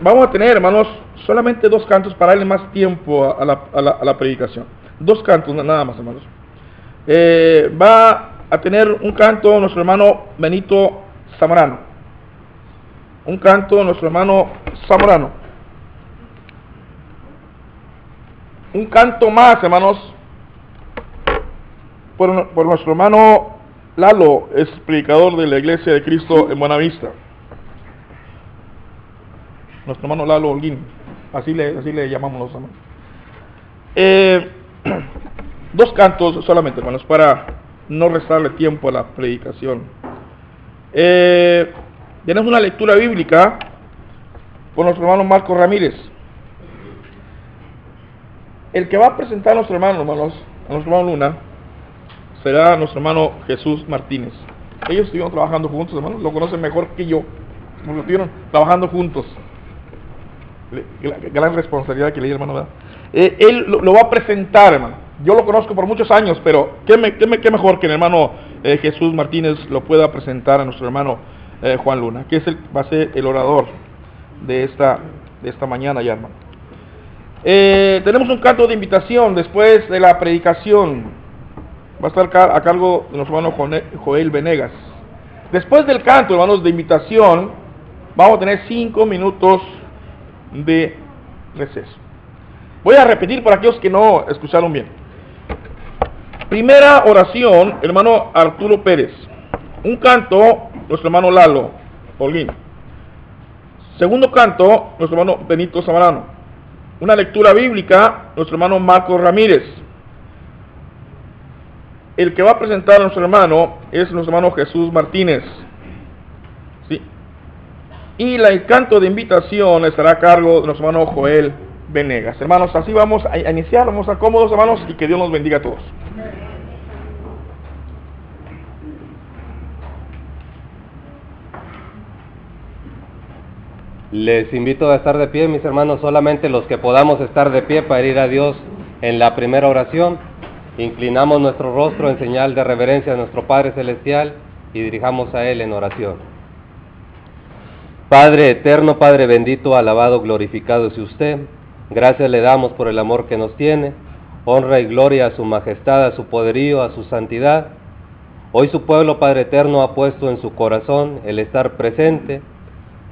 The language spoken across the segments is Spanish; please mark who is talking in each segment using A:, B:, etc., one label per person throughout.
A: vamos a tener, hermanos, solamente 2 cantos para darle más tiempo a la predicación. 2 cantos nada más, hermanos. Va a tener un canto nuestro hermano Benito Zamorano. Un canto nuestro hermano Zamorano. Un canto más, hermanos, por nuestro hermano Lalo, es predicador de la Iglesia de Cristo en Buenavista. Nuestro hermano Lalo Holguín, así le llamamos los hermanos. 2 cantos solamente, hermanos, para no restarle tiempo a la predicación. Tenemos una lectura bíblica por nuestro hermano Marco Ramírez. El que va a presentar a nuestro hermano, hermanos, a nuestro hermano Luna, será nuestro hermano Jesús Martínez. Ellos estuvieron trabajando juntos, hermanos, lo conocen mejor que yo, porque estuvieron trabajando juntos. Gran responsabilidad que le di, hermano, ¿verdad? Él lo va a presentar, hermano. Yo lo conozco por muchos años, pero qué mejor que el hermano Jesús Martínez lo pueda presentar a nuestro hermano Juan Luna, que va a ser el orador de esta mañana ya, hermano. Tenemos un canto de invitación después de la predicación. Va a estar a cargo de nuestro hermano Joel Venegas. Después del canto, hermanos, de invitación, vamos a tener 5 minutos de receso. Voy a repetir para aquellos que no escucharon bien. Primera oración, hermano Arturo Pérez. Un canto, nuestro hermano Lalo Holguín. Segundo canto, nuestro hermano Benito Zamorano. Una lectura bíblica, nuestro hermano Marco Ramírez. El que va a presentar a nuestro hermano es nuestro hermano Jesús Martínez. ¿Sí? Y el canto de invitación estará a cargo de nuestro hermano Joel Venegas. Hermanos, así vamos a iniciar, vamos a estar cómodos, hermanos, y que Dios nos bendiga a todos.
B: Les invito a estar de pie, mis hermanos, solamente los que podamos estar de pie para ir a Dios en la primera oración. Inclinamos nuestro rostro en señal de reverencia a nuestro Padre Celestial y dirijamos a Él en oración. Padre eterno, Padre bendito, alabado, glorificado es usted. Gracias le damos por el amor que nos tiene. Honra y gloria a su majestad, a su poderío, a su santidad. Hoy su pueblo, Padre eterno, ha puesto en su corazón el estar presente.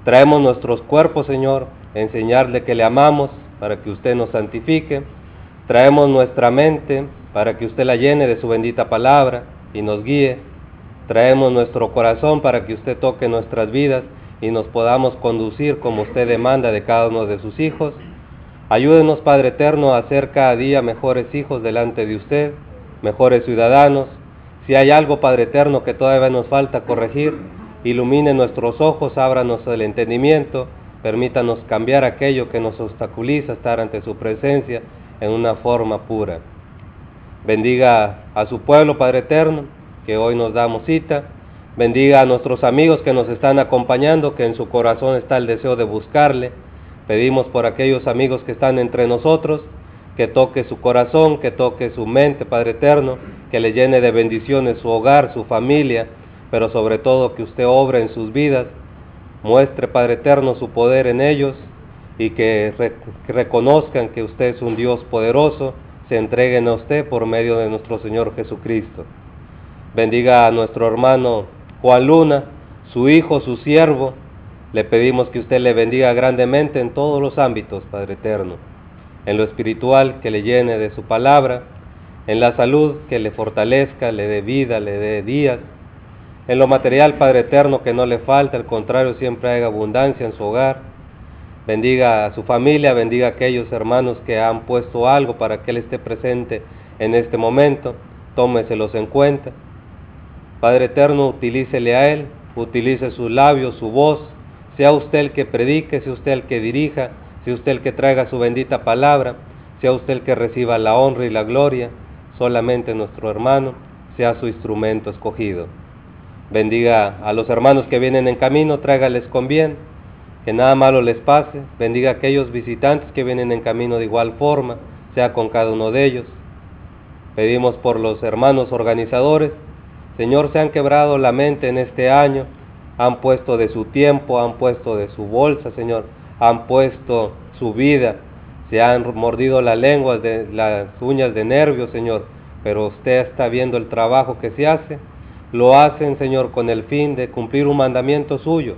B: Traemos nuestros cuerpos, Señor, a enseñarle que le amamos para que usted nos santifique. Traemos nuestra mente para que usted la llene de su bendita palabra y nos guíe. Traemos nuestro corazón para que usted toque nuestras vidas y nos podamos conducir como usted demanda de cada uno de sus hijos. Ayúdenos, Padre eterno, a ser cada día mejores hijos delante de usted, mejores ciudadanos. Si hay algo, Padre eterno, que todavía nos falta corregir, ilumine nuestros ojos, ábranos el entendimiento, permítanos cambiar aquello que nos obstaculiza estar ante su presencia en una forma pura. Bendiga a su pueblo, Padre eterno, que hoy nos damos cita. Bendiga a nuestros amigos que nos están acompañando, que en su corazón está el deseo de buscarle. Pedimos por aquellos amigos que están entre nosotros, que toque su corazón, que toque su mente, Padre eterno, que le llene de bendiciones su hogar, su familia, pero sobre todo que usted obre en sus vidas, muestre, Padre eterno, su poder en ellos y que reconozcan que usted es un Dios poderoso, se entreguen a usted por medio de nuestro Señor Jesucristo. Bendiga a nuestro hermano Juan Luna, su hijo, su siervo. Le pedimos que usted le bendiga grandemente en todos los ámbitos, Padre eterno. En lo espiritual, que le llene de su palabra. En la salud, que le fortalezca, le dé vida, le dé días. En lo material, Padre eterno, que no le falte, al contrario, siempre haya abundancia en su hogar. Bendiga a su familia, bendiga a aquellos hermanos que han puesto algo para que Él esté presente en este momento. Tómeselos en cuenta. Padre eterno, utilícele a Él, utilice sus labios, su voz. Sea usted el que predique, sea usted el que dirija, sea usted el que traiga su bendita palabra, sea usted el que reciba la honra y la gloria. Solamente nuestro hermano sea su instrumento escogido. Bendiga a los hermanos que vienen en camino, tráigales con bien, que nada malo les pase. Bendiga a aquellos visitantes que vienen en camino de igual forma, sea con cada uno de ellos. Pedimos por los hermanos organizadores. Señor, se han quebrado la mente en este año, han puesto de su tiempo, han puesto de su bolsa, Señor, han puesto su vida, se han mordido las lenguas, las uñas de nervios, Señor, pero usted está viendo el trabajo que se hace. Lo hacen, Señor, con el fin de cumplir un mandamiento suyo,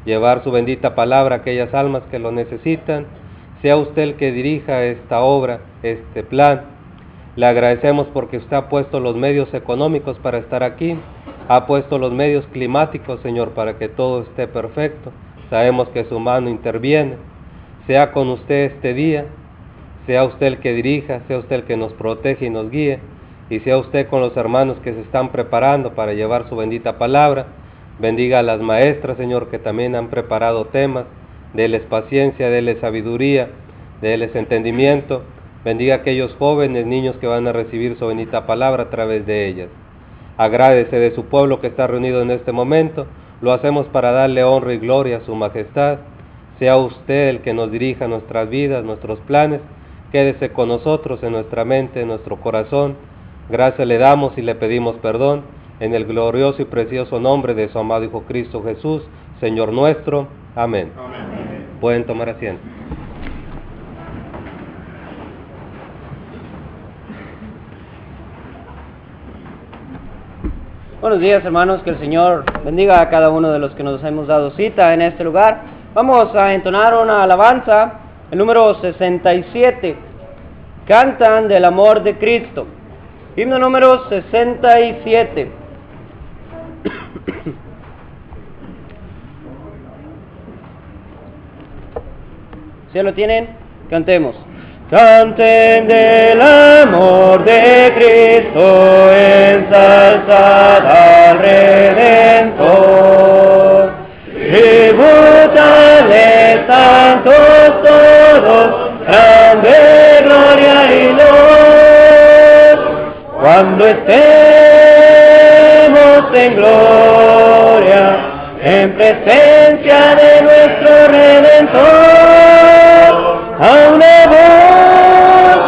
B: llevar su bendita palabra a aquellas almas que lo necesitan. Sea usted el que dirija esta obra, este plan. Le agradecemos porque usted ha puesto los medios económicos para estar aquí, ha puesto los medios climáticos, Señor, para que todo esté perfecto. Sabemos que su mano interviene. Sea con usted este día, sea usted el que dirija, sea usted el que nos protege y nos guíe, y sea usted con los hermanos que se están preparando para llevar su bendita palabra. Bendiga a las maestras, Señor, que también han preparado temas. Deles paciencia, deles sabiduría, deles entendimiento. Bendiga a aquellos jóvenes, niños que van a recibir su bendita palabra a través de ellas. Agradece de su pueblo que está reunido en este momento. Lo hacemos para darle honra y gloria a su majestad. Sea usted el que nos dirija nuestras vidas, nuestros planes. Quédese con nosotros en nuestra mente, en nuestro corazón. Gracias le damos y le pedimos perdón en el glorioso y precioso nombre de su amado Hijo Cristo Jesús, Señor nuestro. Amén. Amén. Pueden tomar asiento.
C: Buenos días, hermanos, que el Señor bendiga a cada uno de los que nos hemos dado cita en este lugar. Vamos a entonar una alabanza, el número 67, Cantan del amor de Cristo. Himno número 67. ¿Sí lo tienen? Cantemos. Canten del amor de Cristo, ensalzad al Redentor. Tribútale santos todos, grande gloria y luz. Cuando estemos en gloria, en presencia de nuestro Redentor, a una voz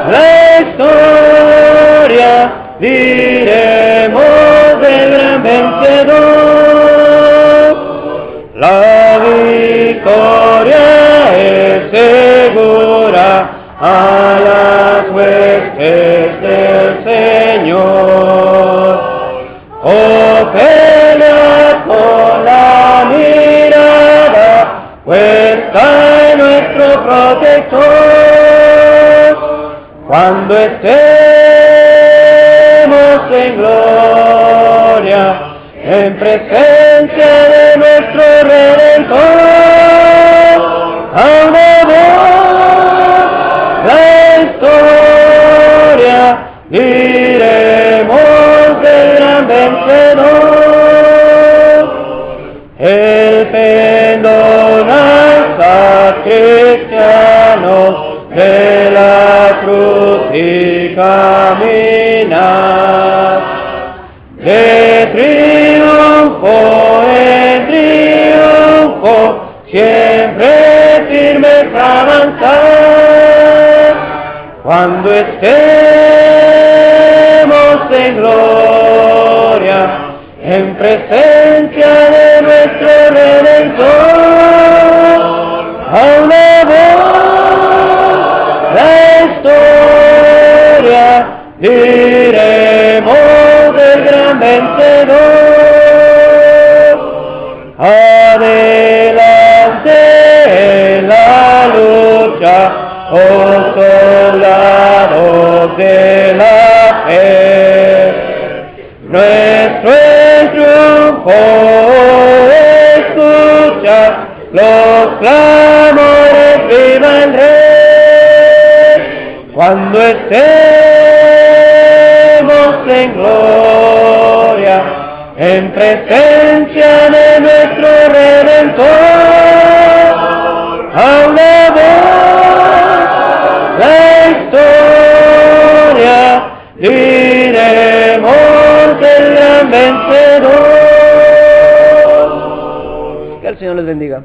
C: la historia diremos del gran vencedor. La victoria es segura a las huestes del Señor. Oh, pelea con la mirada puesta en nuestro protector. Cuando estemos en gloria, en presencia de nuestro Redentor, a una voz la historia diremos del gran vencedor. El pendón alza, cristianos, de la cruz y caminar, de triunfo en triunfo, siempre firmes para avanzar. Cuando estemos en gloria, en presencia de nuestro Redentor, a una voz la historia diremos del gran vencedor. Adelante en la lucha, oh soldados de la fe. Nuestro triunfo escucha los clamores, viva el Rey. Cuando estemos en gloria, en presencia de nuestro Redentor, a una voz la historia diremos del gran vencedor. Que el Señor les bendiga.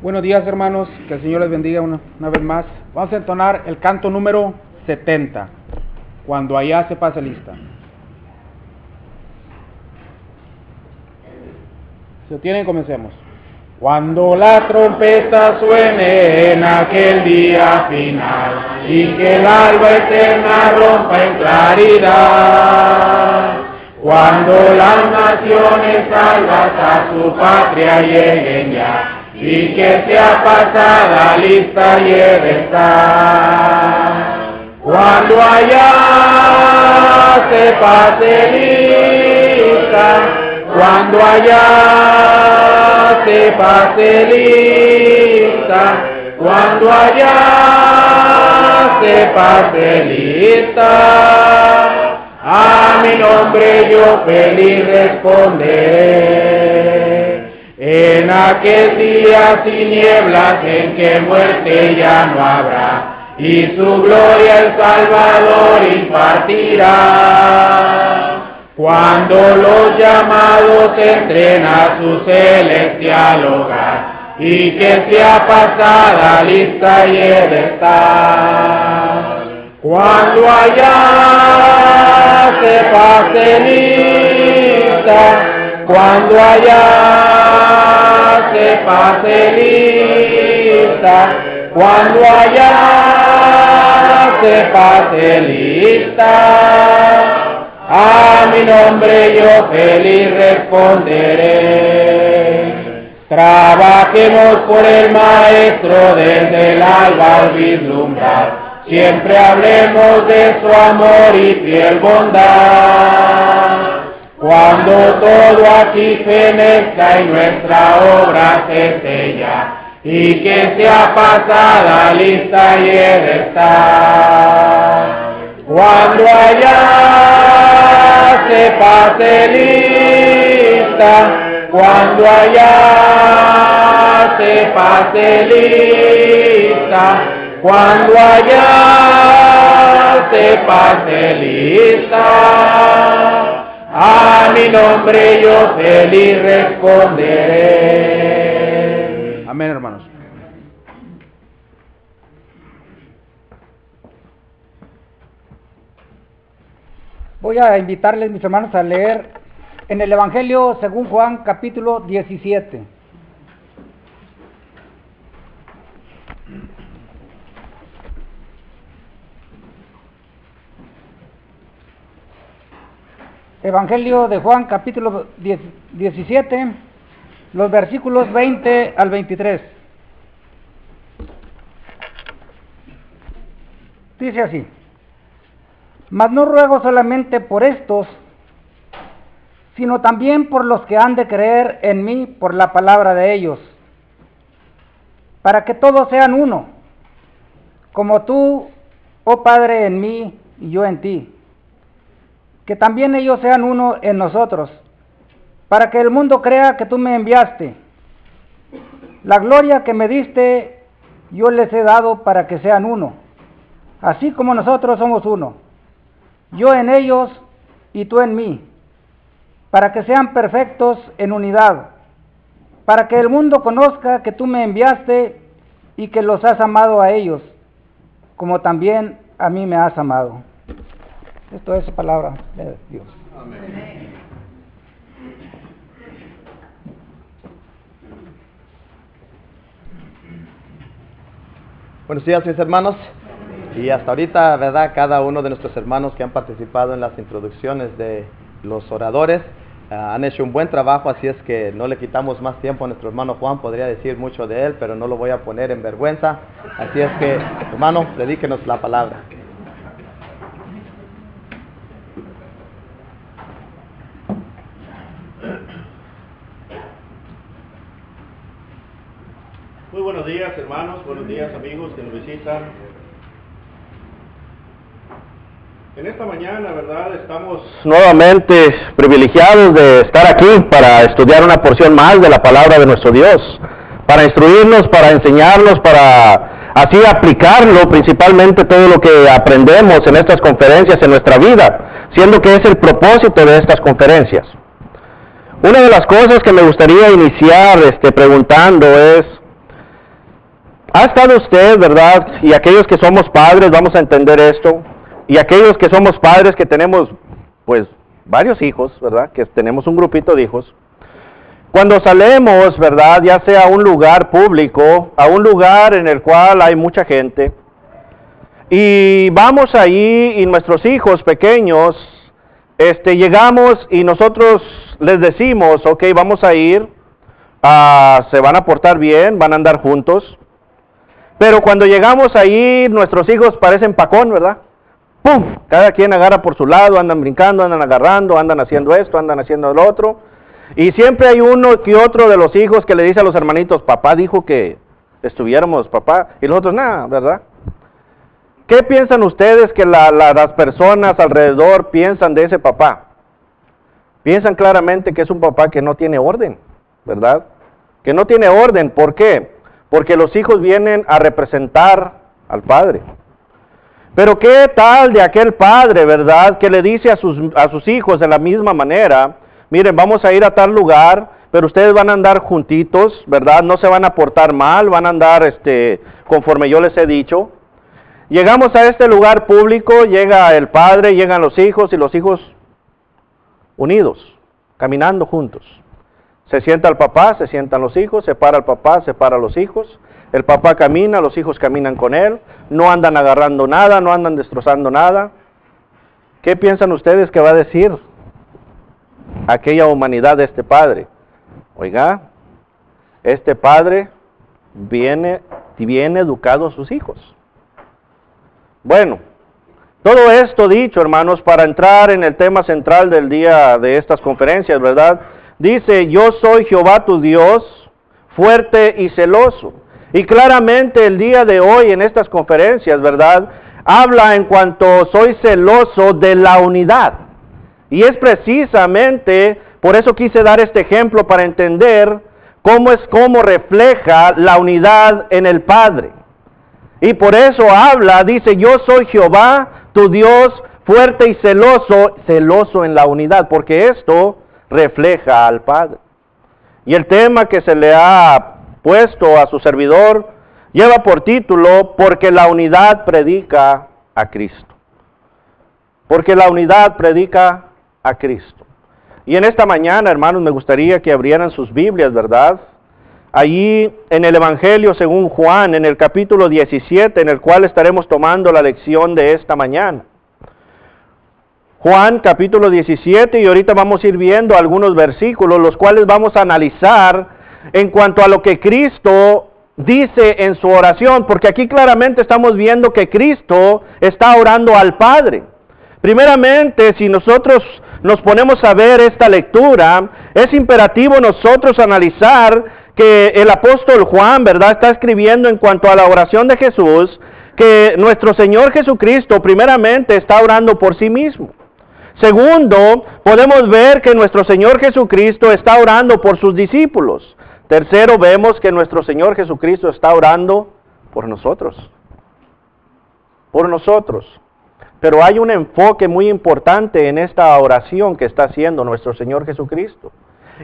D: Buenos días, hermanos, que el Señor les bendiga una vez más. Vamos a entonar el canto número 70, Cuando allá se pase lista. Si lo tienen, comencemos. Cuando la trompeta suene en aquel día final y que el alba eterna rompa en claridad, cuando las naciones salvas a su patria lleguen ya y que sea pasada lista y he de estar, cuando allá se pase lista, cuando allá se pase lista, cuando allá se pase lista, a mi nombre yo feliz responderé. En aquel día sin nieblas en que muerte ya no habrá, y su gloria el Salvador impartirá. Cuando los llamados entren a su celestial hogar, y que sea pasada lista y he de estar. Cuando allá se pase lista, cuando allá se pase lista, cuando allá se pase lista, a mi nombre yo feliz responderé. Trabajemos por el Maestro desde el alba al vislumbrar, siempre hablemos de su amor y fiel bondad. Cuando todo aquí fenezca y nuestra obra se sella, y que sea pasada lista y he de estar. Cuando allá se pase lista, cuando allá se pase lista, cuando allá se pase lista, a mi nombre yo feliz responderé. Amén, hermanos.
E: Voy a invitarles, mis hermanos, a leer en el Evangelio según Juan, capítulo 17. Evangelio de Juan, capítulo 17, los versículos 20 al 23. Dice así: Mas no ruego solamente por estos, sino también por los que han de creer en mí por la palabra de ellos, para que todos sean uno, como tú, oh Padre, en mí y yo en ti, que también ellos sean uno en nosotros, para que el mundo crea que tú me enviaste. La gloria que me diste, yo les he dado para que sean uno, así como nosotros somos uno, yo en ellos y tú en mí, para que sean perfectos en unidad, para que el mundo conozca que tú me enviaste y que los has amado a ellos, como también a mí me has amado. Esto es palabra de Dios. Amén.
F: Buenos días, mis hermanos. Y hasta ahorita, ¿verdad? Cada uno de nuestros hermanos que han participado en las introducciones de los oradores han hecho un buen trabajo, así es que no le quitamos más tiempo a nuestro hermano Juan. Podría decir mucho de él, pero no lo voy a poner en vergüenza. Así es que, hermano, dedíquenos la palabra.
G: Muy buenos días, hermanos, buenos días, amigos que nos visitan. En esta mañana, ¿verdad? Estamos nuevamente privilegiados de estar aquí para estudiar una porción más de la palabra de nuestro Dios, para instruirnos, para enseñarnos, para así aplicarlo, principalmente todo lo que aprendemos en estas conferencias en nuestra vida, siendo que es el propósito de estas conferencias. Una de las cosas que me gustaría iniciar preguntando es: ¿ha estado usted, verdad? Y aquellos que somos padres vamos a entender esto, y aquellos que somos padres que tenemos, pues, varios hijos, ¿verdad? Que tenemos un grupito de hijos. Cuando salemos, ¿verdad? Ya sea a un lugar público, a un lugar en el cual hay mucha gente, y vamos ahí y nuestros hijos pequeños, llegamos y nosotros les decimos, ok, vamos a ir, se van a portar bien, van a andar juntos, pero cuando llegamos ahí, nuestros hijos parecen pacón, ¿verdad? ¡Pum! Cada quien agarra por su lado, andan brincando, andan agarrando, andan haciendo esto, andan haciendo lo otro. Y siempre hay uno que otro de los hijos que le dice a los hermanitos, papá dijo que estuviéramos, papá. Y los otros, nada, ¿verdad? ¿Qué piensan ustedes que las personas alrededor piensan de ese papá? Piensan claramente que es un papá que no tiene orden, ¿verdad? Que no tiene orden. ¿Por qué? Porque los hijos vienen a representar al padre. Pero ¿qué tal de aquel padre, verdad, que le dice a sus hijos de la misma manera, miren, vamos a ir a tal lugar, pero ustedes van a andar juntitos, ¿verdad? No se van a portar mal, van a andar conforme yo les he dicho. Llegamos a este lugar público, llega el padre, llegan los hijos y los hijos unidos, caminando juntos. Se sienta el papá, se sientan los hijos, se para el papá, se para los hijos. El papá camina, los hijos caminan con él, no andan agarrando nada, no andan destrozando nada. ¿Qué piensan ustedes que va a decir aquella humanidad de este padre? Oiga, este padre viene educado a sus hijos. Bueno, todo esto dicho, hermanos, para entrar en el tema central del día de estas conferencias, ¿verdad? Dice, yo soy Jehová tu Dios, fuerte y celoso. Y claramente el día de hoy en estas conferencias, ¿verdad? Habla en cuanto soy celoso de la unidad. Y es precisamente, por eso quise dar este ejemplo para entender cómo refleja la unidad en el Padre. Y por eso habla, dice, yo soy Jehová, tu Dios, fuerte y celoso en la unidad, porque esto refleja al Padre. Y el tema que se le ha puesto a su servidor lleva por título, porque la unidad predica a Cristo. Porque la unidad predica a Cristo. Y en esta mañana, hermanos, me gustaría que abrieran sus Biblias, ¿verdad? Allí en el Evangelio según Juan, en el capítulo 17, en el cual estaremos tomando la lección de esta mañana. Juan capítulo 17, y ahorita vamos a ir viendo algunos versículos, los cuales vamos a analizar en cuanto a lo que Cristo dice en su oración, porque aquí claramente estamos viendo que Cristo está orando al Padre. Primeramente, si nosotros nos ponemos a ver esta lectura, es imperativo nosotros analizar que el apóstol Juan, ¿verdad?, está escribiendo en cuanto a la oración de Jesús, que nuestro Señor Jesucristo primeramente está orando por sí mismo. Segundo, podemos ver que nuestro Señor Jesucristo está orando por sus discípulos. Tercero, vemos que nuestro Señor Jesucristo está orando por nosotros. Por nosotros. Pero hay un enfoque muy importante en esta oración que está haciendo nuestro Señor Jesucristo.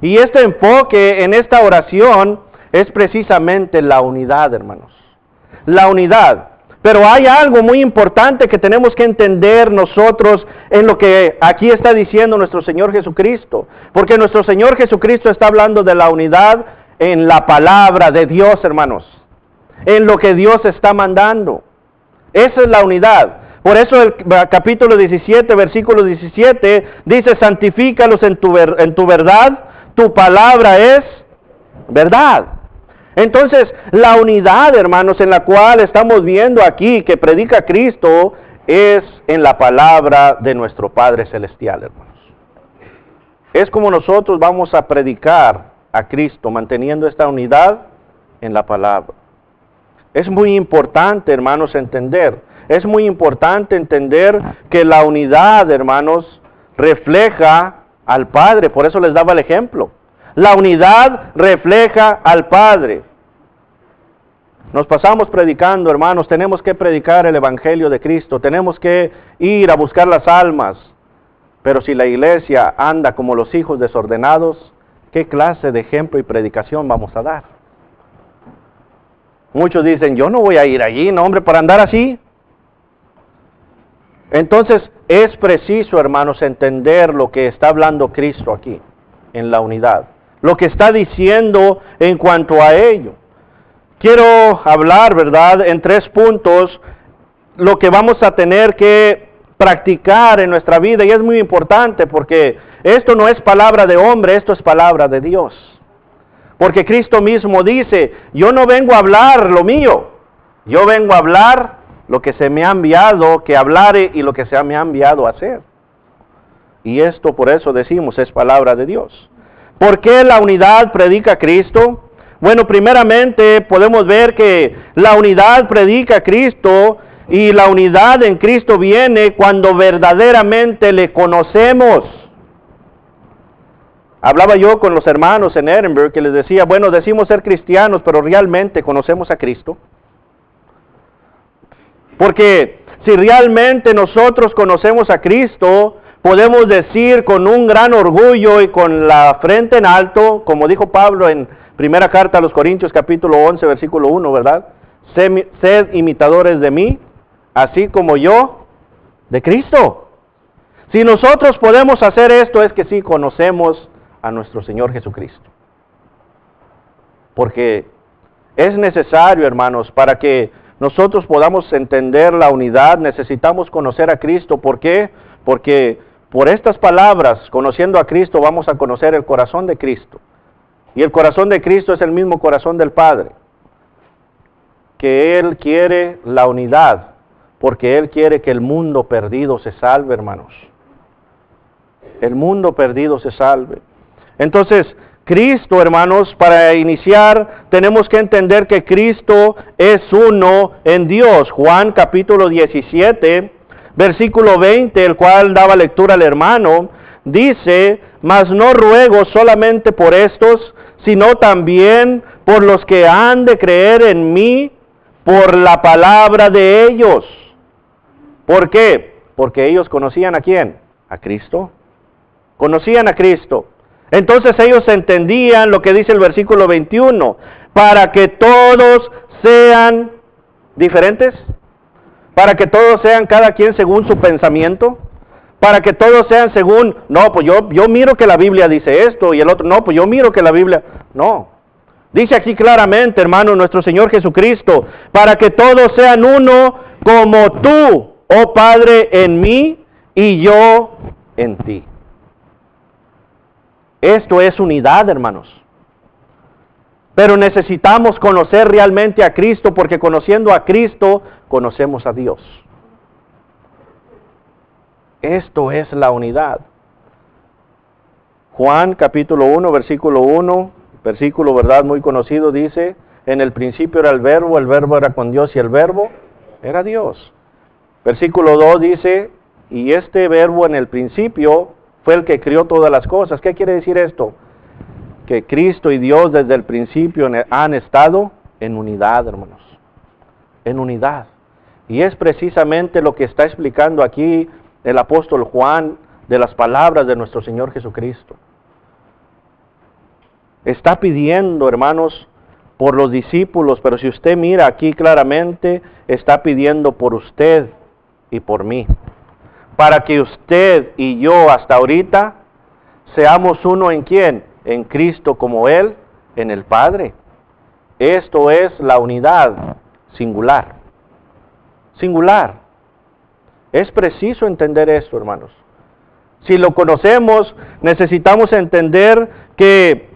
G: Y este enfoque en esta oración es precisamente la unidad, hermanos. La unidad. Pero hay algo muy importante que tenemos que entender nosotros en lo que aquí está diciendo nuestro Señor Jesucristo. Porque nuestro Señor Jesucristo está hablando de la unidad en la palabra de Dios, hermanos. En lo que Dios está mandando. Esa es la unidad. Por eso el capítulo 17, versículo 17, dice, santifícalos en tu verdad, tu palabra es verdad. Entonces, la unidad, hermanos, en la cual estamos viendo aquí que predica Cristo, es en la palabra de nuestro Padre Celestial, hermanos. Es como nosotros vamos a predicar a Cristo, manteniendo esta unidad en la palabra. Es muy importante, hermanos, entender. Es muy importante entender que la unidad, hermanos, refleja al Padre. Por eso les daba el ejemplo. La unidad refleja al Padre. Nos pasamos predicando, hermanos. Tenemos que predicar el Evangelio de Cristo. Tenemos que ir a buscar las almas. Pero si la iglesia anda como los hijos desordenados, ¿qué clase de ejemplo y predicación vamos a dar? Muchos dicen, yo no voy a ir allí, no, hombre, para andar así. Entonces, es preciso, hermanos, entender lo que está hablando Cristo aquí, en la unidad. lo que está diciendo en cuanto a ello. Quiero hablar, ¿verdad?, en 3 puntos, lo que vamos a tener que practicar en nuestra vida, y es muy importante porque esto no es palabra de hombre, esto es palabra de Dios. Porque Cristo mismo dice, yo no vengo a hablar lo mío, yo vengo a hablar lo que se me ha enviado que hablare y lo que se me ha enviado a hacer. Y esto por eso decimos es palabra de Dios. ¿Por qué la unidad predica Cristo? Bueno, primeramente podemos ver que la unidad predica Cristo y la unidad en Cristo viene cuando verdaderamente le conocemos. Hablaba yo con los hermanos en Edinburgh que les decía, bueno, decimos ser cristianos, pero realmente conocemos a Cristo. Porque si realmente nosotros conocemos a Cristo, podemos decir con un gran orgullo y con la frente en alto, como dijo Pablo en primera carta a los Corintios capítulo 11 versículo 1, ¿verdad? Sed imitadores de mí, así como yo de Cristo. Si nosotros podemos hacer esto es que sí conocemos a nuestro Señor Jesucristo. Porque es necesario, hermanos, para que nosotros podamos entender la unidad, necesitamos conocer a Cristo. ¿Por qué? Porque por estas palabras, conociendo a Cristo, vamos a conocer el corazón de Cristo. Y el corazón de Cristo es el mismo corazón del Padre. Que Él quiere la unidad, porque Él quiere que el mundo perdido se salve, hermanos. El mundo perdido se salve. Entonces, Cristo, hermanos, para iniciar, tenemos que entender que Cristo es uno en Dios. Juan capítulo 17, versículo 20, el cual daba lectura al hermano, dice, mas no ruego solamente por estos, sino también por los que han de creer en mí, por la palabra de ellos. ¿Por qué? Porque ellos conocían a quién, a Cristo. Conocían a Cristo. Entonces ellos entendían lo que dice el versículo 21, para que todos sean diferentes, para que todos sean cada quien según su pensamiento, para que todos sean según, no, pues yo miro que la Biblia dice esto, y el otro, no, pues yo miro que la Biblia, no. Dice aquí claramente, hermano, nuestro Señor Jesucristo, para que todos sean uno como tú, oh Padre, en mí y yo en ti. Esto es unidad, hermanos. Pero necesitamos conocer realmente a Cristo, porque conociendo a Cristo, conocemos a Dios. Esto es la unidad. Juan capítulo 1, versículo 1, versículo, verdad, muy conocido, dice, en el principio era el verbo era con Dios y el verbo era Dios. Versículo 2 dice, y este verbo en el principio fue el que crió todas las cosas. ¿Qué quiere decir esto? Que Cristo y Dios desde el principio han estado en unidad, hermanos. En unidad. Y es precisamente lo que está explicando aquí el apóstol Juan de las palabras de nuestro Señor Jesucristo. Está pidiendo, hermanos, por los discípulos, pero si usted mira aquí claramente, está pidiendo por usted y por mí. Para que usted y yo hasta ahorita seamos uno en quién, en Cristo como Él, en el Padre. Esto es la unidad singular. Singular. Es preciso entender esto, hermanos. Si lo conocemos, necesitamos entender que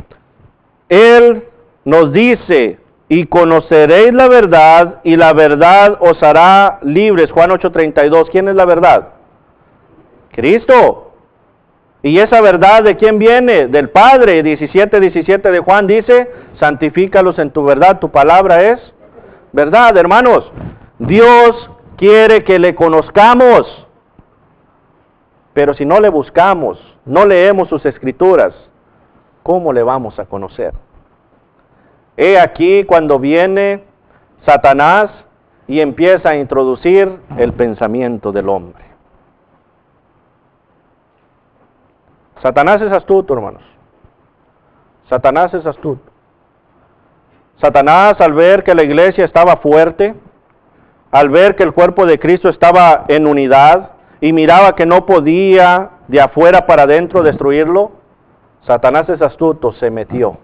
G: Él nos dice, y conoceréis la verdad, y la verdad os hará libres. Juan 8:32. ¿Quién es la verdad? Cristo. ¿Y esa verdad de quién viene? Del Padre. 17:17 de Juan dice, santifícalos en tu verdad, tu palabra es verdad. Hermanos, Dios quiere que le conozcamos, pero si no le buscamos, no leemos sus escrituras, ¿cómo le vamos a conocer? He aquí cuando viene Satanás y empieza a introducir el pensamiento del hombre. Satanás es astuto, hermanos. Satanás es astuto. Satanás, al ver que la iglesia estaba fuerte, al ver que el cuerpo de Cristo estaba en unidad y miraba que no podía de afuera para adentro destruirlo, Satanás es astuto, se metió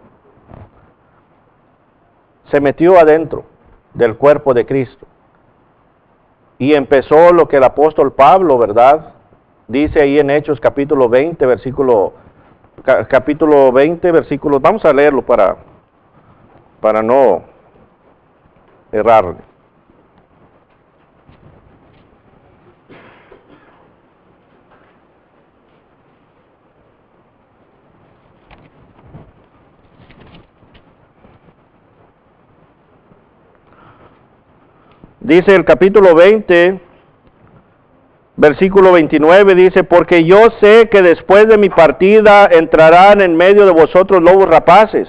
G: adentro del cuerpo de Cristo. Y empezó lo que el apóstol Pablo, ¿verdad? Dice ahí en Hechos capítulo 20, versículo, vamos a leerlo para no errarle. Dice el capítulo 20, versículo 29, dice, porque yo sé que después de mi partida entrarán en medio de vosotros lobos rapaces,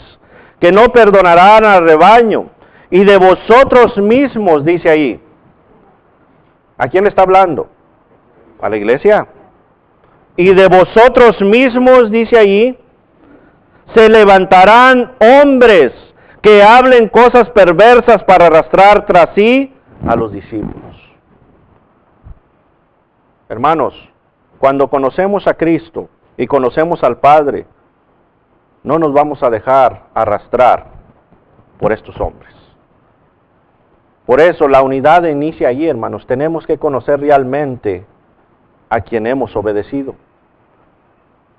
G: que no perdonarán al rebaño, y de vosotros mismos, dice ahí. ¿A quién le está hablando? ¿A la iglesia? Y de vosotros mismos, dice ahí, se levantarán hombres que hablen cosas perversas para arrastrar tras sí a los discípulos. Hermanos, cuando conocemos a Cristo y conocemos al Padre, no nos vamos a dejar arrastrar por estos hombres. Por eso la unidad inicia allí, hermanos. Tenemos que conocer realmente a quien hemos obedecido.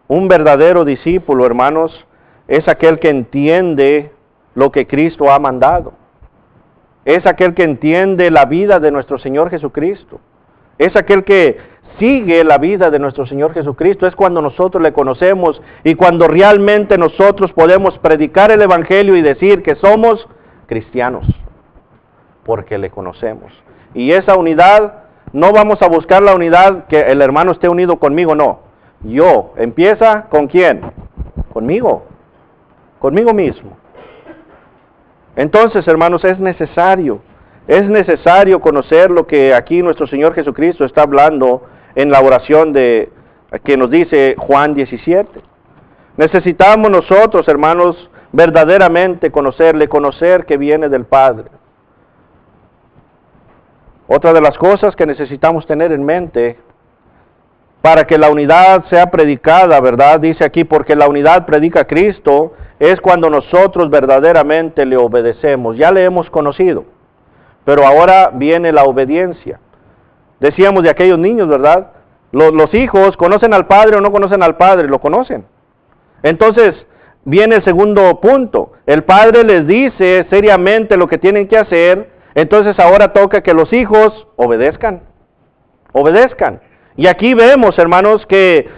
G: Un verdadero discípulo, hermanos, es aquel que entiende lo que Cristo ha mandado. Es aquel que entiende la vida de nuestro Señor Jesucristo. Es aquel que sigue la vida de nuestro Señor Jesucristo. Es cuando nosotros le conocemos y cuando realmente nosotros podemos predicar el Evangelio y decir que somos cristianos, porque le conocemos. Y esa unidad, no vamos a buscar la unidad que el hermano esté unido conmigo, no. Yo, ¿empieza con quién? Conmigo mismo. Entonces, hermanos, es necesario conocer lo que aquí nuestro Señor Jesucristo está hablando en la oración que nos dice Juan 17. Necesitamos nosotros, hermanos, verdaderamente conocer que viene del Padre. Otra de las cosas que necesitamos tener en mente para que la unidad sea predicada, ¿verdad? Dice aquí, porque la unidad predica a Cristo, es cuando nosotros verdaderamente le obedecemos. Ya le hemos conocido, pero ahora viene la obediencia. Decíamos de aquellos niños, ¿verdad? Los hijos, ¿conocen al Padre o no conocen al Padre? Lo conocen. Entonces, viene el segundo punto. El Padre les dice seriamente lo que tienen que hacer, entonces ahora toca que los hijos obedezcan. Y aquí vemos, hermanos, que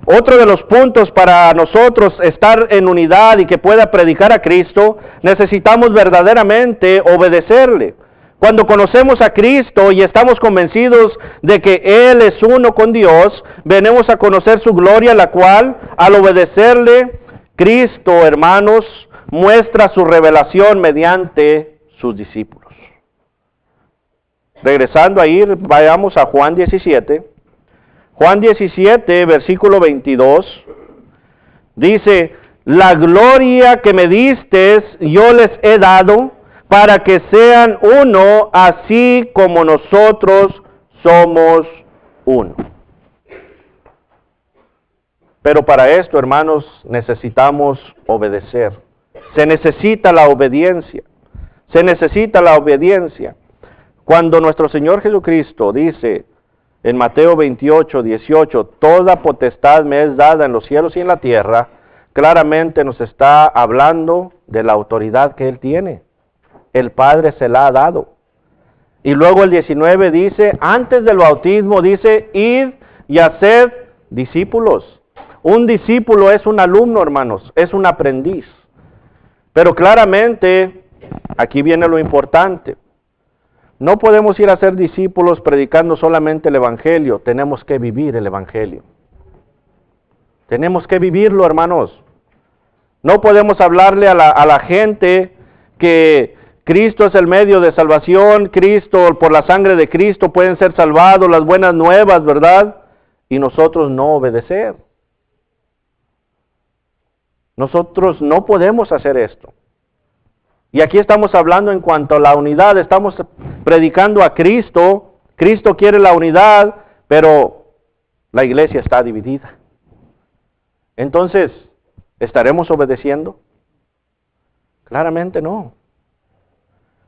G: otro de los puntos para nosotros estar en unidad y que pueda predicar a Cristo, necesitamos verdaderamente obedecerle. Cuando conocemos a Cristo y estamos convencidos de que Él es uno con Dios, venimos a conocer su gloria, la cual, al obedecerle, Cristo, hermanos, muestra su revelación mediante sus discípulos. Regresando ahí, vayamos a Juan 17. Juan 17, versículo 22, dice, la gloria que me distes yo les he dado para que sean uno, así como nosotros somos uno. Pero para esto, hermanos, necesitamos obedecer. Se necesita la obediencia. Cuando nuestro Señor Jesucristo dice en Mateo 28, 18, toda potestad me es dada en los cielos y en la tierra, claramente nos está hablando de la autoridad que Él tiene. El Padre se la ha dado. Y luego el 19 dice, antes del bautismo dice, id y haced discípulos. Un discípulo es un alumno, hermanos, es un aprendiz. Pero claramente, aquí viene lo importante. No podemos ir a ser discípulos predicando solamente el Evangelio, tenemos que vivir el Evangelio. Tenemos que vivirlo, hermanos. No podemos hablarle a la gente que Cristo es el medio de salvación, Cristo, por la sangre de Cristo pueden ser salvados, las buenas nuevas, ¿verdad? Y nosotros no obedecer. Nosotros no podemos hacer esto. Y aquí estamos hablando en cuanto a la unidad, estamos predicando a Cristo, Cristo quiere la unidad, pero la iglesia está dividida. Entonces, ¿Estaremos obedeciendo? Claramente no.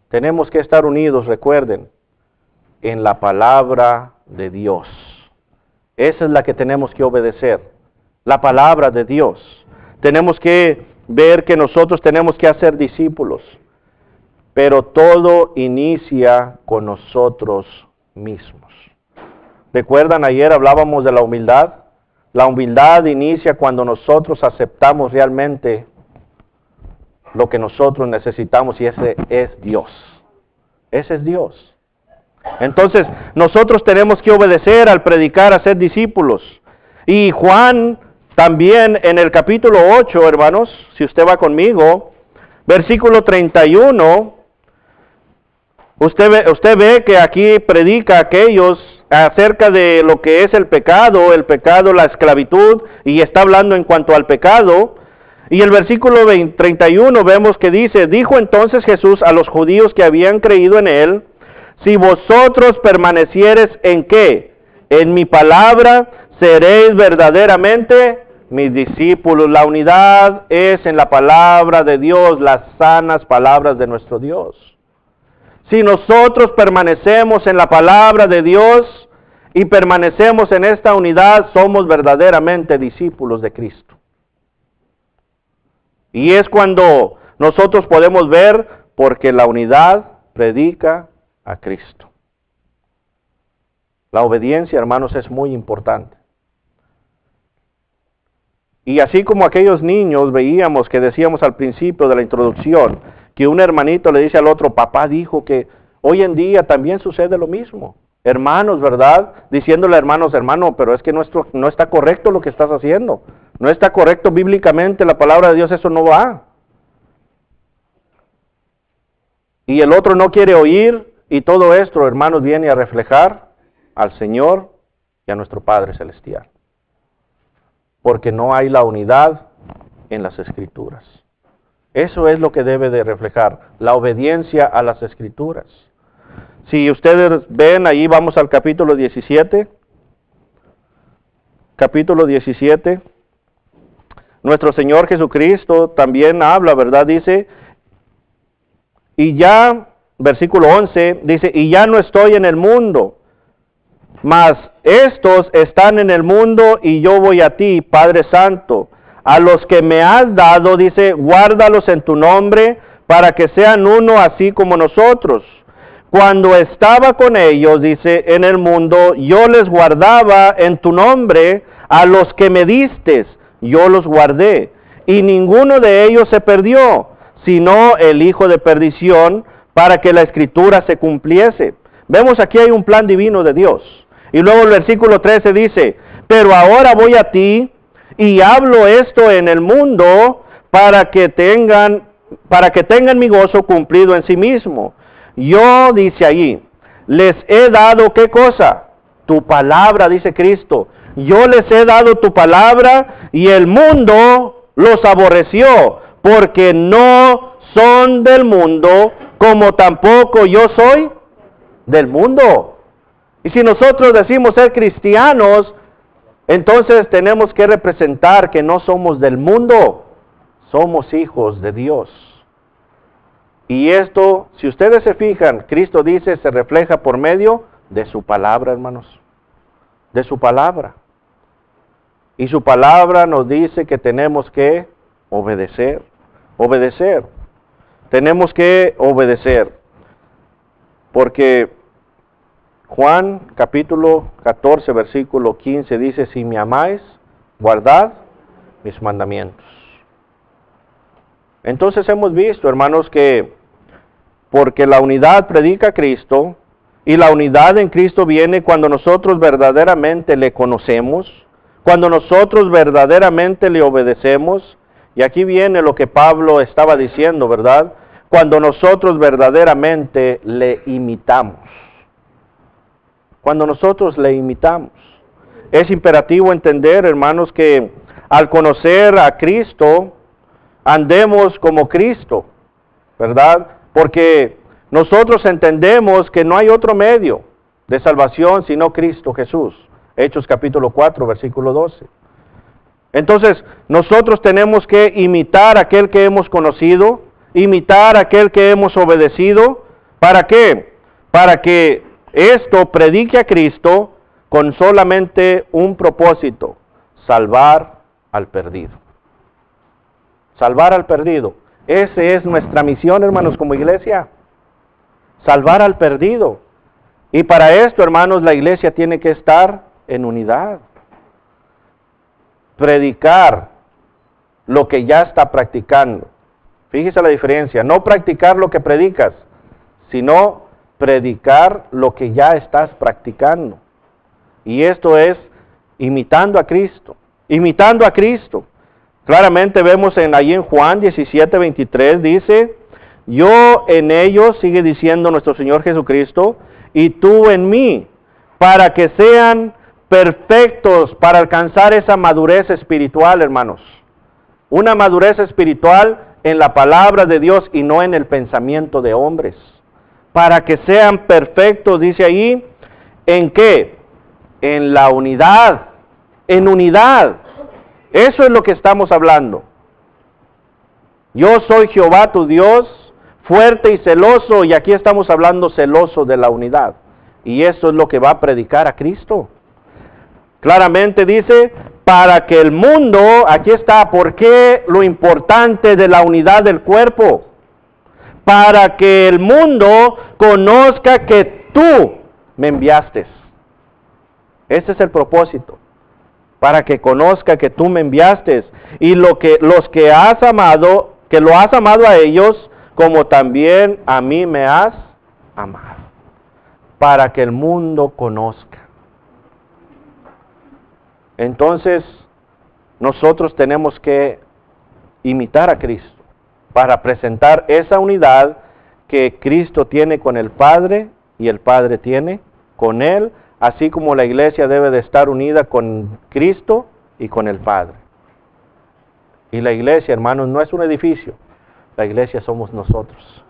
G: Tenemos que estar unidos, recuerden, en la palabra de Dios. Esa es la que tenemos que obedecer, la palabra de Dios. Tenemos que ver que nosotros tenemos que hacer discípulos, pero todo inicia con nosotros mismos. ¿Recuerdan? Ayer hablábamos de la humildad. La humildad inicia cuando nosotros aceptamos realmente lo que nosotros necesitamos, y ese es Dios. Ese es Dios. Entonces, nosotros tenemos que obedecer al predicar, a ser discípulos. Y Juan también en el capítulo 8, hermanos, si usted va conmigo, versículo 31, usted ve que aquí predica a aquellos acerca de lo que es el pecado, la esclavitud, y está hablando en cuanto al pecado. Y el versículo 31 vemos que dice: dijo entonces Jesús a los judíos que habían creído en él: si vosotros permaneciereis en ¿qué? En mi palabra, seréis verdaderamente mis discípulos. La unidad es en la palabra de Dios, las sanas palabras de nuestro Dios. Si nosotros permanecemos en la palabra de Dios y permanecemos en esta unidad, somos verdaderamente discípulos de Cristo. Y es cuando nosotros podemos ver, porque la unidad predica a Cristo. La obediencia, hermanos, es muy importante. Y así como aquellos niños veíamos que decíamos al principio de la introducción, que un hermanito le dice al otro: papá dijo que hoy en día también sucede lo mismo. Hermanos, ¿verdad? Diciéndole a hermanos: hermano, pero es que no está correcto lo que estás haciendo. No está correcto bíblicamente, la palabra de Dios, eso no va. Y el otro no quiere oír, y todo esto, hermanos, viene a reflejar al Señor y a nuestro Padre Celestial. Porque no hay la unidad en las Escrituras. Eso es lo que debe de reflejar, la obediencia a las Escrituras. Si ustedes ven, ahí vamos al capítulo 17. Capítulo 17. Nuestro Señor Jesucristo también habla, ¿verdad? Dice, y ya, versículo 11, dice: y ya no estoy en el mundo, mas estos están en el mundo, y yo voy a ti, Padre Santo. A los que me has dado, dice, guárdalos en tu nombre, para que sean uno así como nosotros. Cuando estaba con ellos, dice, en el mundo, yo les guardaba en tu nombre. A los que me distes, yo los guardé. Y ninguno de ellos se perdió, sino el hijo de perdición, para que la Escritura se cumpliese. Vemos aquí hay un plan divino de Dios. Y luego el versículo 13 dice: pero ahora voy a ti, y hablo esto en el mundo, para que tengan mi gozo cumplido en sí mismo. Yo, dice allí, les he dado, ¿qué cosa? Tu palabra, dice Cristo. Yo les he dado tu palabra, y el mundo los aborreció, porque no son del mundo, como tampoco yo soy del mundo. Y si nosotros decimos ser cristianos, entonces tenemos que representar que no somos del mundo, somos hijos de Dios. Y esto, si ustedes se fijan, Cristo dice, se refleja por medio de su palabra, hermanos. De su palabra. Y su palabra nos dice que tenemos que obedecer. Obedecer. Tenemos que obedecer. Porque Juan capítulo 14, versículo 15 dice: si me amáis, guardad mis mandamientos. Entonces hemos visto, hermanos, que porque la unidad predica a Cristo, y la unidad en Cristo viene cuando nosotros verdaderamente le conocemos, cuando nosotros verdaderamente le obedecemos. Y aquí viene lo que Pablo estaba diciendo, ¿verdad? Cuando nosotros verdaderamente le imitamos. Cuando nosotros le imitamos. Es imperativo entender, hermanos, que al conocer a Cristo, andemos como Cristo, ¿verdad? Porque nosotros entendemos que no hay otro medio de salvación sino Cristo Jesús. Hechos capítulo 4, versículo 12. Entonces, nosotros tenemos que imitar a aquel que hemos conocido, imitar a aquel que hemos obedecido. ¿Para qué? Para que esto predique a Cristo con solamente un propósito: salvar al perdido. Salvar al perdido. Esa es nuestra misión, hermanos, como iglesia. Salvar al perdido. Y para esto, hermanos, la iglesia tiene que estar en unidad. Predicar lo que ya está practicando. Fíjese la diferencia. No practicar lo que predicas, sino predicar lo que ya estás practicando. Y esto es imitando a Cristo. Imitando a Cristo. Claramente vemos allí en Juan 17:23, dice: yo en ellos, sigue diciendo nuestro Señor Jesucristo, y tú en mí, para que sean perfectos, para alcanzar esa madurez espiritual, hermanos. Una madurez espiritual en la palabra de Dios y no en el pensamiento de hombres. Para que sean perfectos, dice ahí, ¿en qué? En la unidad, en unidad. Eso es lo que estamos hablando. Yo soy Jehová tu Dios, fuerte y celoso, y aquí estamos hablando celoso de la unidad. Y eso es lo que va a predicar a Cristo. Claramente dice, para que el mundo, aquí está, ¿por qué lo importante de la unidad del cuerpo? Para que el mundo conozca que tú me enviaste. Ese es el propósito. Para que conozca que tú me enviaste. Y los que has amado, que lo has amado a ellos, como también a mí me has amado. Para que el mundo conozca. Entonces, nosotros tenemos que imitar a Cristo para presentar esa unidad que Cristo tiene con el Padre y el Padre tiene con Él, así como la iglesia debe de estar unida con Cristo y con el Padre. Y la iglesia, hermanos, no es un edificio, la iglesia somos nosotros.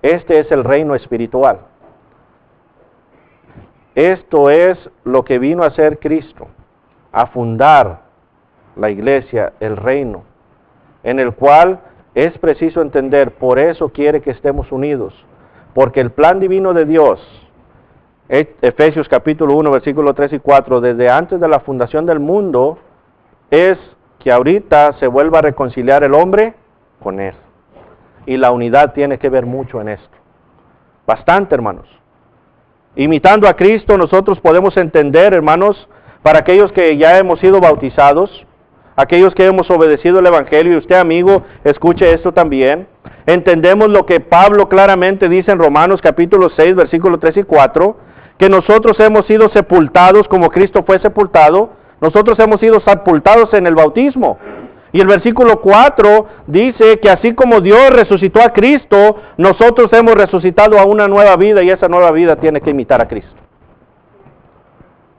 G: Este es el reino espiritual. Esto es lo que vino a hacer Cristo, a fundar la iglesia, el reino, en el cual es preciso entender, por eso quiere que estemos unidos, porque el plan divino de Dios, Efesios capítulo 1, versículo 3 y 4, desde antes de la fundación del mundo, es que ahorita se vuelva a reconciliar el hombre con Él. Y la unidad tiene que ver mucho en esto. Bastante, hermanos. Imitando a Cristo, nosotros podemos entender, hermanos, para aquellos que ya hemos sido bautizados, aquellos que hemos obedecido el Evangelio, y usted, amigo, escuche esto también. Entendemos lo que Pablo claramente dice en Romanos capítulo 6, versículos 3 y 4, que nosotros hemos sido sepultados como Cristo fue sepultado. Nosotros hemos sido sepultados en el bautismo. Y el versículo 4 dice que así como Dios resucitó a Cristo, nosotros hemos resucitado a una nueva vida, y esa nueva vida tiene que imitar a Cristo.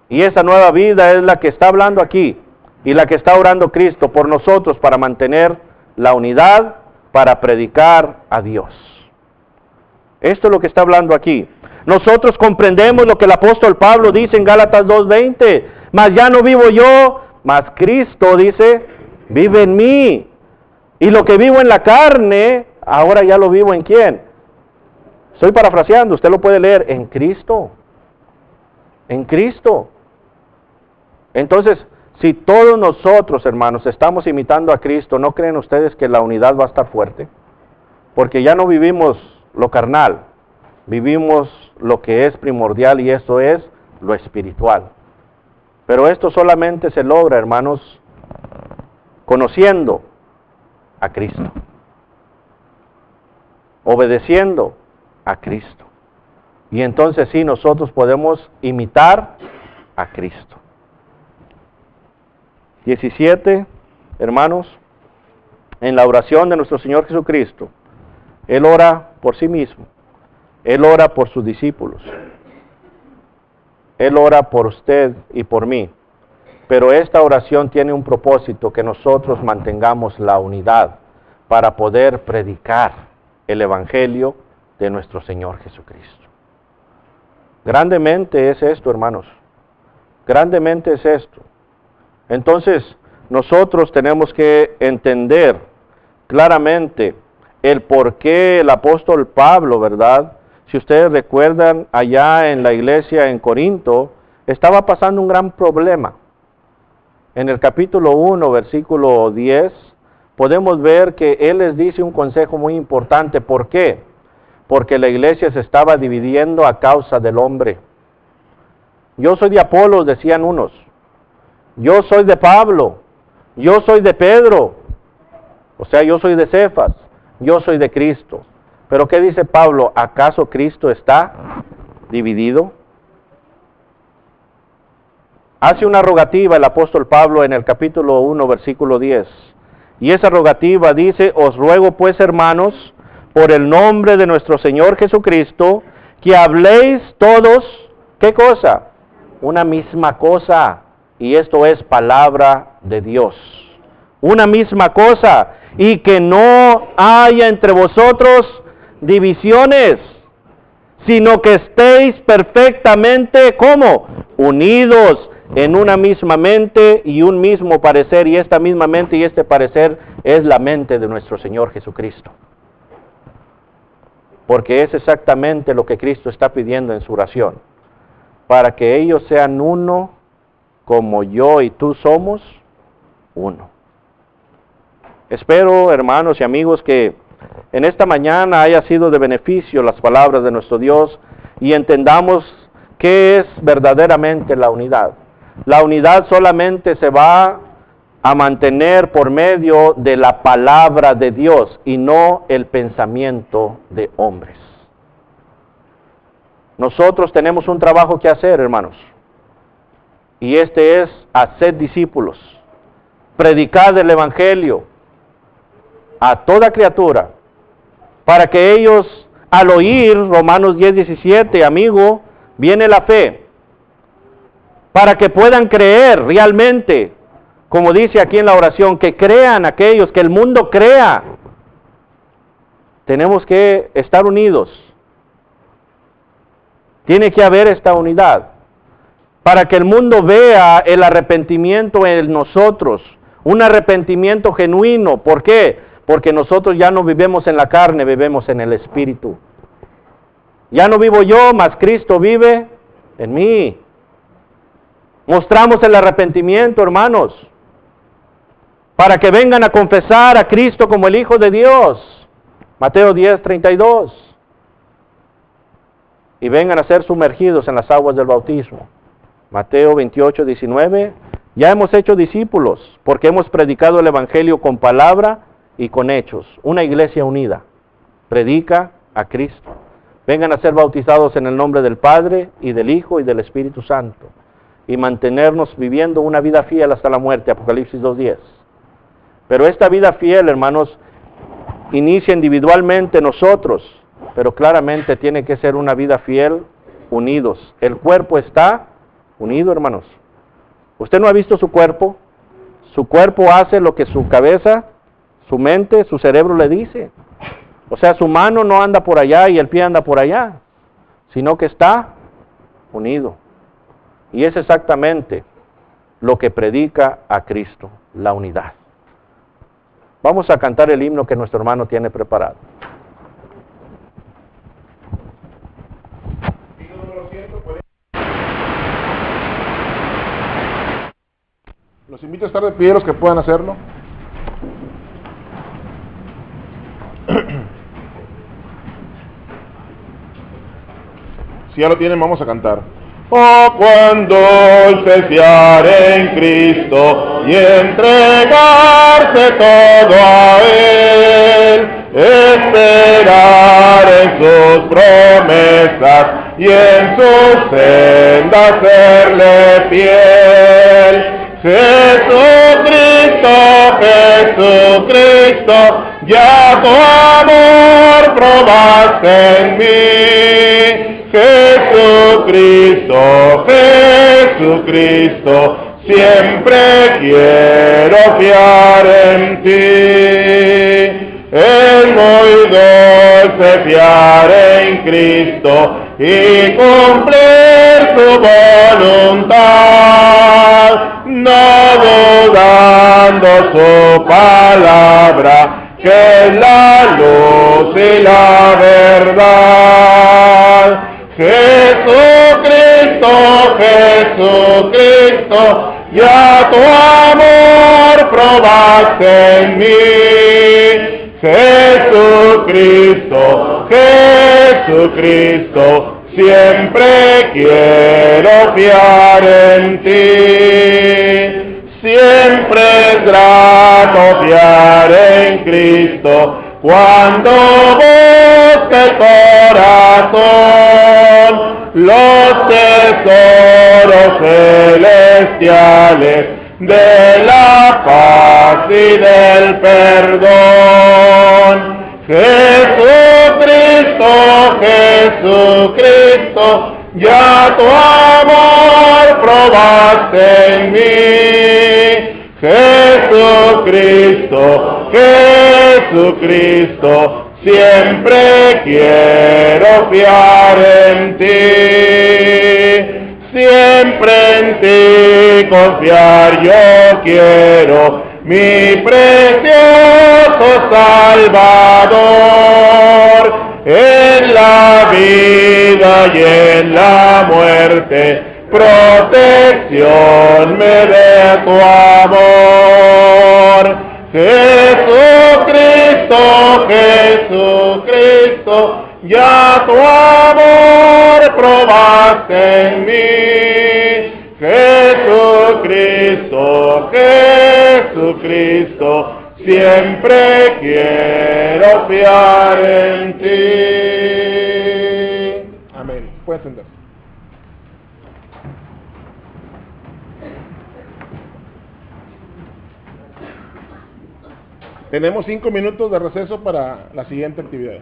G: Y esa nueva vida es la que está hablando aquí, y la que está orando Cristo por nosotros para mantener la unidad, para predicar a Dios. Esto es lo que está hablando aquí. Nosotros comprendemos lo que el apóstol Pablo dice en Gálatas 2:20, mas ya no vivo yo, mas Cristo, dice, vive en mí. Y lo que vivo en la carne, ahora ya lo vivo en ¿quién? Estoy parafraseando, usted lo puede leer, en Cristo. En Cristo. Entonces, si todos nosotros, hermanos, estamos imitando a Cristo, ¿no creen ustedes que la unidad va a estar fuerte? Porque ya no vivimos lo carnal, vivimos lo que es primordial, y esto es lo espiritual. Pero esto solamente se logra, hermanos, conociendo a Cristo, obedeciendo a Cristo. Y entonces sí, nosotros podemos imitar a Cristo. 17, hermanos, en la oración de nuestro Señor Jesucristo, Él ora por sí mismo, Él ora por sus discípulos, Él ora por usted y por mí. Pero esta oración tiene un propósito, que nosotros mantengamos la unidad para poder predicar el Evangelio de nuestro Señor Jesucristo. Grandemente es esto, hermanos. Grandemente es esto. Entonces, nosotros tenemos que entender claramente el por qué el apóstol Pablo, ¿verdad? Si ustedes recuerdan, allá en la iglesia en Corinto, estaba pasando un gran problema. En el capítulo 1, versículo 10, podemos ver que él les dice un consejo muy importante. ¿Por qué? Porque la iglesia se estaba dividiendo a causa del hombre. Yo soy de Apolos, decían unos. Yo soy de Pablo. Yo soy de Pedro. O sea, yo soy de Cefas. Yo soy de Cristo. Pero ¿qué dice Pablo? ¿Acaso Cristo está dividido? Hace una rogativa el apóstol Pablo en el capítulo 1, versículo 10. Y esa rogativa dice: os ruego pues, hermanos, por el nombre de nuestro Señor Jesucristo, que habléis todos, ¿qué cosa? Una misma cosa. Y esto es palabra de Dios. Una misma cosa. Y que no haya entre vosotros divisiones, sino que estéis perfectamente, ¿cómo? Unidos en una misma mente y un mismo parecer, y esta misma mente y este parecer es la mente de nuestro Señor Jesucristo. Porque es exactamente lo que Cristo está pidiendo en su oración, para que ellos sean uno como yo y tú somos uno. Espero, hermanos y amigos, que en esta mañana haya sido de beneficio las palabras de nuestro Dios y entendamos qué es verdaderamente la unidad. La unidad solamente se va a mantener por medio de la palabra de Dios y no el pensamiento de hombres. Nosotros tenemos un trabajo que hacer, hermanos, y este es hacer discípulos, predicar el Evangelio a toda criatura, para que ellos, al oír Romanos 10:17, amigo, viene la fe, para que puedan creer realmente, como dice aquí en la oración, que crean aquellos, que el mundo crea. Tenemos que estar unidos. Tiene que haber esta unidad, para que el mundo vea el arrepentimiento en nosotros, un arrepentimiento genuino. ¿Por qué? Porque nosotros ya no vivimos en la carne, vivimos en el Espíritu. Ya no vivo yo, mas Cristo vive en mí. Mostramos el arrepentimiento, hermanos, para que vengan a confesar a Cristo como el Hijo de Dios. Mateo 10:32. Y vengan a ser sumergidos en las aguas del bautismo. Mateo 28:19. Ya hemos hecho discípulos, porque hemos predicado el Evangelio con palabra y con hechos. Una iglesia unida predica a Cristo. Vengan a ser bautizados en el nombre del Padre y del Hijo y del Espíritu Santo, y mantenernos viviendo una vida fiel hasta la muerte. Apocalipsis 2:10. Pero esta vida fiel, hermanos, inicia individualmente nosotros, pero claramente tiene que ser una vida fiel unidos. El cuerpo está unido, hermanos. ¿Usted no ha visto su cuerpo? Su cuerpo hace lo que su cabeza, su mente, su cerebro le dice. O sea, su mano no anda por allá y el pie anda por allá, sino que está unido. Y es exactamente lo que predica a Cristo, la unidad. Vamos a cantar el himno que nuestro hermano tiene preparado.
A: Los invito a estar de pie, los que puedan hacerlo. Si ya lo tienen, vamos a cantar. Oh, cuán dulce fiar en Cristo y entregarse todo a Él, esperar en sus promesas y en sus sendas serle fiel. Jesucristo, Jesucristo, ya tu amor probaste en mí. Jesucristo, Jesucristo, siempre quiero fiar en ti. Es muy dulce fiar en Cristo y cumplir su voluntad. No
D: palabra, que es la luz y la verdad. Jesucristo, Jesucristo, ya tu amor probaste en mí. Jesucristo, Jesucristo, siempre quiero fiar en ti. Siempre es grato fiar en Cristo cuando busca el corazón los tesoros celestiales de la paz y del perdón. Jesucristo, Jesucristo, ya tu amor probaste en mí. Jesucristo, Jesucristo, siempre quiero fiar en ti. Siempre en ti confiar yo quiero, mi precioso Salvador. En la vida y en la muerte, protección me dé tu amor. Jesucristo, Jesucristo, ya tu amor probaste en mí. Jesucristo, Jesucristo, siempre quiero fiar en ti. Amén. Puedes sentarse. Tenemos 5 minutos de receso para la siguiente actividad.